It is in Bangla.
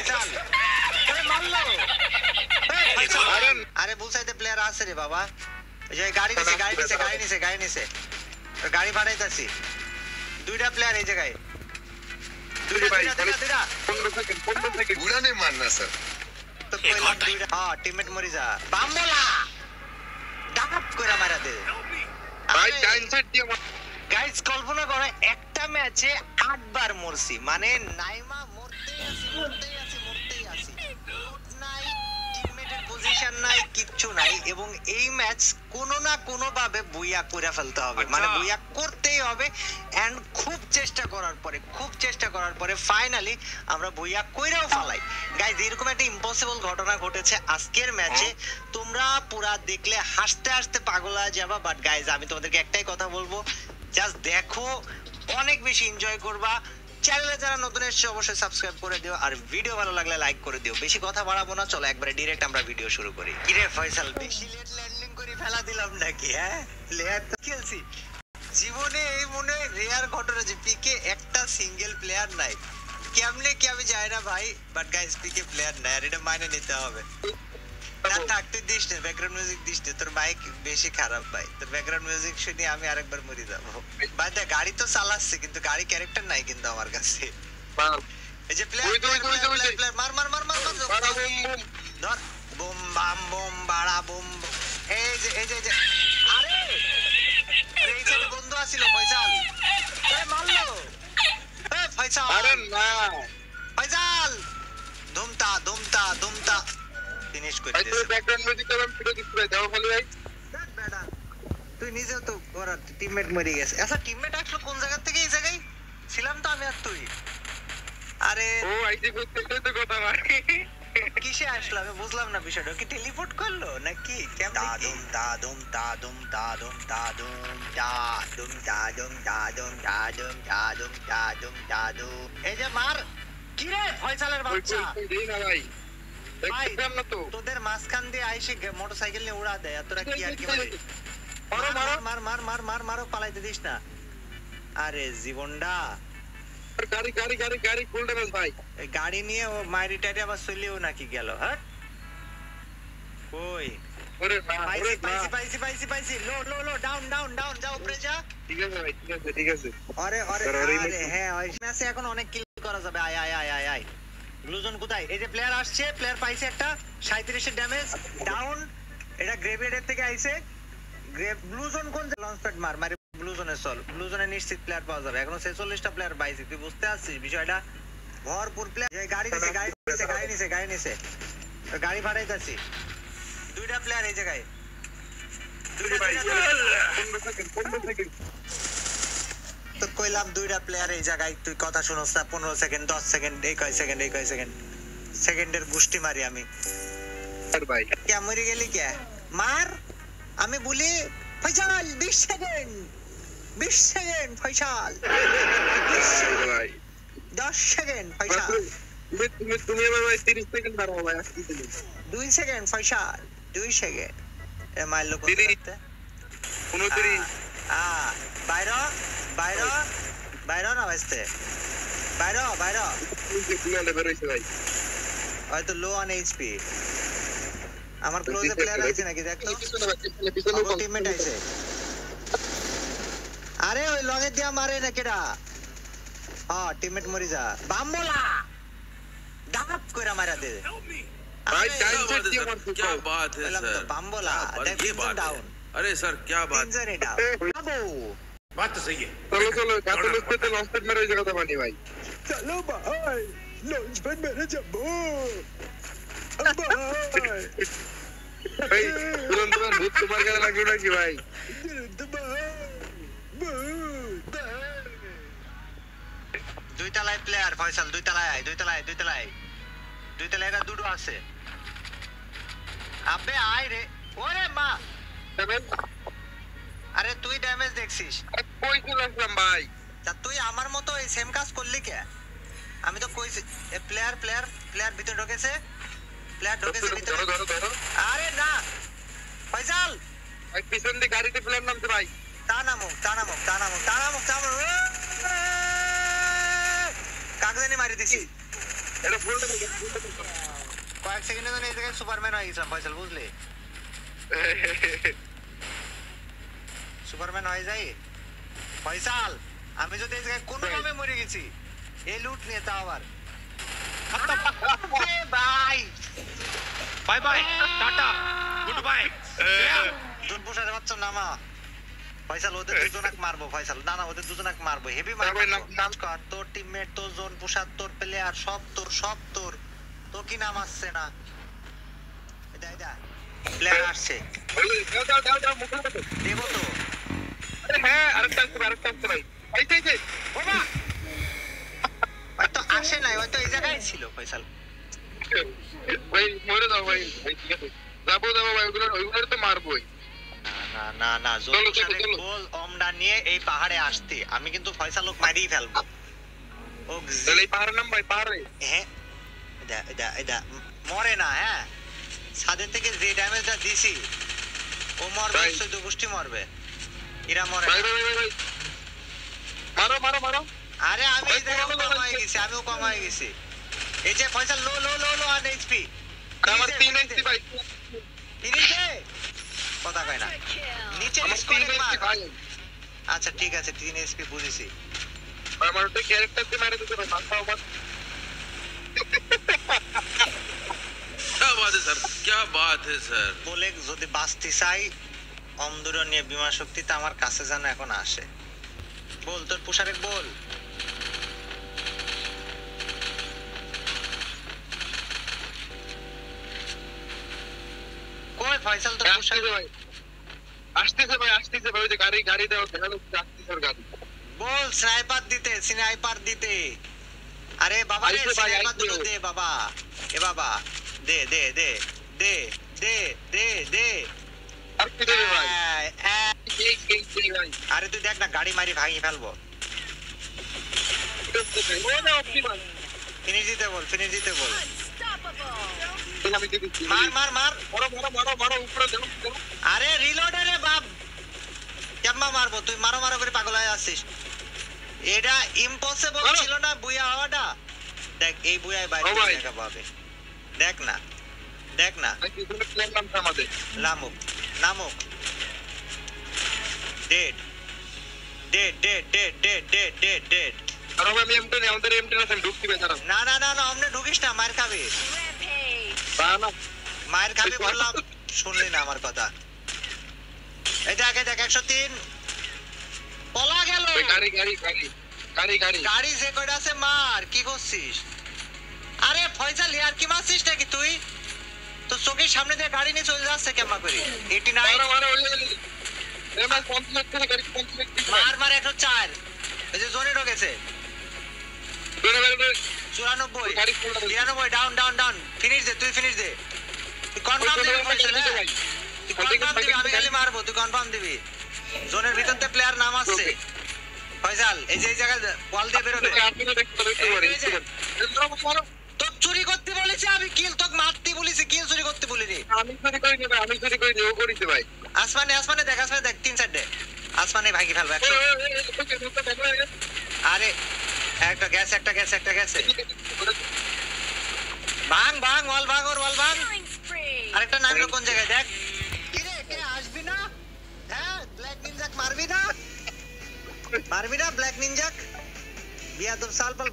ফয়সাল আরে মারলো আরে বুসাইতে প্লেয়ার আছে রে বাবা ওই যে গাড়ি নিছে গাড়ি ভাড়াইতাছি দুইটা প্লেয়ার এই জায়গায় দুইটা উড়ানে মারনা স্যার তো কইলাম দুইটা হ্যাঁ টিমমেট মরি যা বাম্বলা ডাক কইরা মারা দে ভাই ডাইন সাইড দিয়ে গাইস কল্পনা করো একটা ম্যাচে 8 বার মরছি মানে নাইমা মরতেই আছে লুট নাই টিমমেটের পজিশন নাই কিচ্ছু নাই এবং এই ম্যাচ কোনো না কোনো ভাবে বুইয়া করে ফেলতে হবে মানে বুইয়া করতেই হবে এন্ড খুব চেষ্টা করার পরে ফাইনালি আমরা বুইয়া কইরাও ফেলাই গাইস এরকম একটা ইম্পসিবল ঘটনা ঘটেছে আজকের ম্যাচে তোমরা পুরা দেখলে হাসতে পাগল হয়ে যাবা বাট গাইস আমি তোমাদেরকে একটাই কথা বলবো জাস্ট দেখো অনেক বেশি এনজয় করবা চ্যানেলে যারা নতুন এসেছে অবশ্যই সাবস্ক্রাইব করে দিও আর ভিডিও ভালো লাগলে লাইক করে দিও বেশি কথা বাড়াবো না চলো একবারে ডাইরেক্ট আমরা ভিডিও শুরু করি কি রে ফয়সাল বেশি লেট ল্যান্ডিং করে ফেলা দিলাম নাকি হ্যাঁ প্লেয়ার তো খেলছি জীবনে এই মনে রেয়ার ঘটনা যে পিকে একটা সিঙ্গেল প্লেয়ার নাই কেমনে কি আমি যাই না ভাই বাট গাইস পিকে প্লেয়ার নাই আর এটা মাইনে নিতে হবে না থাকতে দিস না ব্যাকগ্রাউন্ড মিউজিক দিস না তোর মাইক বেশি খারাপ ভাই তোর ব্যাকগ্রাউন্ড মিউজিক শুনে আমি আরেকবার মরে যাব ভাই দা গাড়ি তো চালাচ্ছে কিন্তু গাড়ি ক্যারেক্টার নাই কিন্তু আমার কাছে এই যে প্লেয়ার মার ধর বুম বাম বুম বাড়া বুম এই যে আরে এই যে বন্ধু আছিল ফয়সাল এ মারলো এ ফয়সাল আরে না ফয়সাল ধুমতা ফিনিশ করে ভাই তোর ব্যাকগ্রাউন্ড মিউজিক তো আমি ফিরে দিতে দাও বলি ভাই বেটা তুই নিজে তো ওরা টিমমেট মরে গেছে আচ্ছা টিমমেট আসলো কোন জায়গা থেকে এই জায়গায় ছিলাম তো আমি আর তুই আরে ও আইজি করতে তো কথা ভাই কিসে আসলো আমি বুঝলাম না বিষয়টা কি টেলিপোর্ট করলো নাকি কেমন এই যে মার কি রে ফয়সালের বাচ্চা দেই না ভাই দেখলাম না তো তোদের মাঝখান দিয়ে আইসে মোটরসাইকেল নিয়ে উড়া দেয় তোরা কি আর কি মারো পালাইতে দিস না আরে জীবনটা গাড়ি ফুল ড্যামেজ ভাই এই গাড়ি নিয়ে ও মাইরি টাইরে আবার চলেও নাকি গেল হ্যাঁ কই ওরে না পাইছি লো ডাউন যাও উপরে যা ঠিক আছে ভাই ঠিক আছে আরে হ্যাঁ ওই ম্যাচে এখন অনেক কিল করা যাবে আয় ব্লুজন কোথায় এই যে প্লেয়ার আসছে প্লেয়ার পাইছে একটা 37 এর ড্যামেজ ডাউন এটা গ্রেভিয়ার্ড থেকে আইছে ব্লুজন কোন লঞ্চপ্যাড মারি ব্লুজনে চল ব্লুজনে নিশ্চিত প্লেয়ার পাওয়া যাবে এখন 46 টা প্লেয়ার পাইছি তুই বুঝতে পারছিস বিষয়টা ভরপুর প্লেয়ার এই গাড়ি নিছে গাড়ি ভাড়াইতাছি দুইটা প্লেয়ার এই জায়গায় তো কইলাম দুইটা প্লেয়ার এই জায়গায় তুই কথা শুনছ না 15 সেকেন্ড 10 সেকেন্ড এই কয় সেকেন্ড সেকেন্ডের গুষ্টি মারি আমি আর ভাই কে মরে গেলি কে মার আমি বলি ফয়সাল 20 সেকেন্ড ফয়সাল ভাই 10 সেকেন্ড ফয়সাল তুমি আমার ভাই 30 সেকেন্ড দাঁড়াও ভাই 2 সেকেন্ড ফয়সাল 2 সেকেন্ড এ মারলো কোন করতে 29 বাইরে না বাজতে বাইরে ভাই হয়তো লো অন এইচপি আমার ক্লোজে প্লেয়ার আছে নাকি দেখ তো টিমমেট আছে আরে ওই লগে দিয়া মারে না কেডা হ্যাঁ টিমমেট মরি যা বাম্বলা ডাক কইরা মারা দে भाई टाइम से दिया मत क्या बात है सर बाम्बोला ये बात डाउन अरे सर क्या बात बात तो सही है चलो कातल उसपे तो लॉन्च पैड मेरे जगह दबानी भाई चलो भाई लॉन्च पैड मेरे जब्बो भाई तुरंत भूत तुम्हारे गले लग गया कि भाई দুই তলায় প্লেয়ার ফয়সাল দুই তলায় দুটো আছে আবে আয় রে ওরে মা আরে তুই ড্যামেজ দেখছিস কই চলাম ভাই তা তুই আমার মতো এই সেম কাজ করলি কে আমি তো কইছি প্লেয়ার ভিতরে ঢোকেছে ভিতরে ধরো আরে না ফয়সাল ভাই পিছন দিয়ে গাড়িতে প্লেয়ার নামছে ভাই টানামো কাগজানি মারি দিছি এটা ফুলটা কয়েক সেকেন্ডের জন্য এই জায়গায় সুপারম্যান হয়ে গেছিলাম ফয়সাল, বুঝলি? সুপারম্যান হয়ে যাই ফয়সাল। আমি যদি এই জায়গায় কোনো ভাবে মরে গেছি এই লুট নিয়ে, তাও আবার ভাই bye bye, tata, good bye. দুন পোষারে বাচ্চা নামা ফয়সাল, ওদের দুজনাক মারবো ফয়সাল, না না ওদের দুজনাক মারবো, হেভি মারবো। তোর টিমমেট, তোর জোন পোষার, তোর প্লেয়ার সব তোর, সব তোর, তো কি নাম আসছে না? এটা প্লেয়ার আসছে, দাও মুখে কথা। দেবো তো। আরে হ্যাঁ, আরেকটা আসছে ভাই। এই বাবা হয়তো আসে নাই, হয়তো এই জায়গায় ছিল ফয়সাল। ভাই মরে যাও ভাই, ঠিক আছে যাবো ভাই, ওইগুলো তো মারবোই। না না না, জোন পোষারে বল ওমডা নিয়ে এই পাহাড়ে আসতে, আমি কিন্তু ফয়সাল লোক মারিয়ে ফেলবো। ও তাহলে এই পাহাড়ের নাম ভাই পাহাড়ে। হ্যাঁ এটা মরে না, হ্যাঁ ছাদের থেকে যে ড্যামেজটা দিছি ও মরবে, চোদ্দ গোষ্ঠী মরবে, এরা মরে না। ভাই মারো। আরে আমি এই জায়গায় কম হয়ে গেছি, আমিও কম হয়ে গেছি। এই যে ফয়সাল লো 1 এইচপি, আমার 3 এইচপি ভাই। ফিনিশে কথা কয় না, নিচে আমার স্কোরে 3 মার। এইচপি ভাই। আচ্ছা ঠিক আছে 3 এইচপি বুঝেছি। আমার তো ক্যারেক্টার দিয়ে মারে দিতে ভাই, মাথা আমার। क्या बात है सर, क्या बात है सर। বলে যদি বাঁচতে চাই অমদুরন নিয়ে বিমা শক্তিতে আমার কাছে যেন এখন আসে। বল তোর পোশাক বল। কই ফয়সাল তোর পোশাক? আসতেছে ভাই, ওই যে গাড়ি দাও, দেখা যাচ্ছে আসতেছে ওর গাড়ি। বল স্নাইপার দিতে। আরে বাবা রে, আইছে ভাই, স্নাইপার আইছে। দুটো দে বাবা, এ বাবা দে। আর কি দেবে ভাই? এই ভাই। আরে তুই দেখ না, গাড়ি মারি ভাঙি ফেলবো। ও না অপটিমাল। ফিনিশ দিতে বল। আমি দিয়ে দিচ্ছি। মার মারো উপরে দাও। আরে রিলোড রে বাপ, কেমন মারবো? তুই মারো করে পাগল হয়ে আসছিস। এটা ইম্পসিবল মারো। ছিল না বুয়া হওয়াটা। দেখ এই বুয়ায় বাইরে ও ভাই। দেখা পাবে। দেখ না ভাই কি কোনো প্ল্যান নাম আমাদের? নামুক ডেড। আর আমি এমটা নেই, আমাদের এমটা না ঢুকতে বেচারা। না অমনে ঢুকিস না, মার খাবি। না মায়ের খাবি বললাম, শুনলি না আমার কথা। এই দেখ 103 পলা গেল। ওই গাড়ি গাড়ি যে কয়টা আছে মার, কি করছিস? আরে ফয়সাল ইয়ার কি মারছিস নাকি তুই? তো চোখের সামনে দিয়ে গাড়ি নিয়ে চলে যাচ্ছে কেমন করে? 89 মারো ওই এমএস 50 করে গাড়ি 50 মার 104। এই যে জোনে ঢোকেছে। বেরে 94 গাড়ি ফুল 93 ডাউন। ফিনিশ দে, তুই কনফার্ম দিবি ফয়সাল, হ্যাঁ? তুই কনফার্ম দিবি, আমি খালি মারবো, তুই কনফার্ম দিবি। জোনের ভিতর থেকে প্লেয়ার নাম আসছে ফয়সাল, এই যে এই জায়গায় ওয়াল দিয়ে বেরোবে। তো চুরি করতে বলেছি আমি, কিল তোকে মারতে বলেছি, কিল চুরি করতে বলিনি। আমি চুরি করে ও করিছে ভাই। আসমানে দেখ 3 সাইডে আসমানে ভাগি ফেলবো 100। আরে একটা গ্যাস ভাঙ ওয়াল ভাঙ। আরেকটা নামলো কোন জায়গায় দেখ। কিরে কে আসবি না? হ্যাঁ ব্ল্যাক নিনজাক মারবি না ব্ল্যাক নিনজাক বিয়াদব সালপাল।